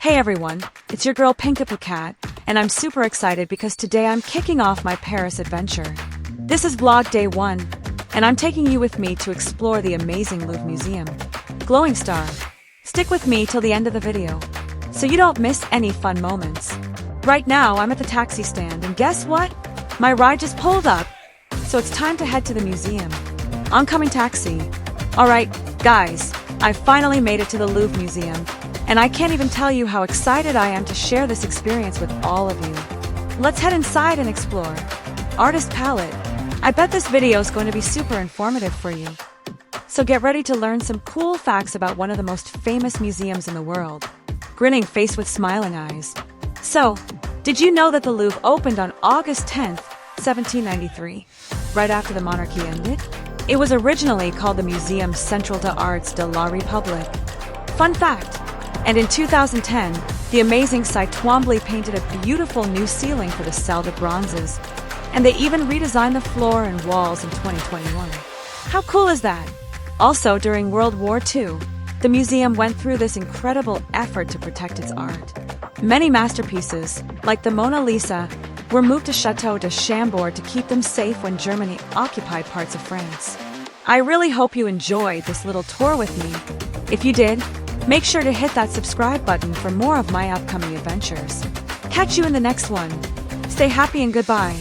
Hey everyone, it's your girl Pinkapucat, and I'm super excited because today I'm kicking off my Paris adventure. This is vlog day 1, and I'm taking you with me to explore the amazing Louvre Museum. Glowing Star, stick with me till the end of the video, so you don't miss any fun moments. Right now I'm at the taxi stand, and guess what? My ride just pulled up, so it's time to head to the museum. Oncoming taxi. Alright, guys, I finally made it to the Louvre Museum, and I can't even tell you how excited I am to share this experience with all of you. Let's head inside and explore. Artist palette. I bet this video is going to be super informative for you. So get ready to learn some cool facts about one of the most famous museums in the world. Grinning face with smiling eyes. So, did you know that the Louvre opened on August 10th, 1793, right after the monarchy ended? It was originally called the Muséum Central des Arts de la République. Fun fact! And in 2010, the amazing site Twombly painted a beautiful new ceiling for the Salle de Bronzes, and they even redesigned the floor and walls in 2021. How cool is that? Also, during World War II, the museum went through this incredible effort to protect its art. Many masterpieces, like the Mona Lisa, were moved to Château de Chambord to keep them safe when Germany occupied parts of France. I really hope you enjoyed this little tour with me. If you did, make sure to hit that subscribe button for more of my upcoming adventures. Catch you in the next one. Stay happy and goodbye.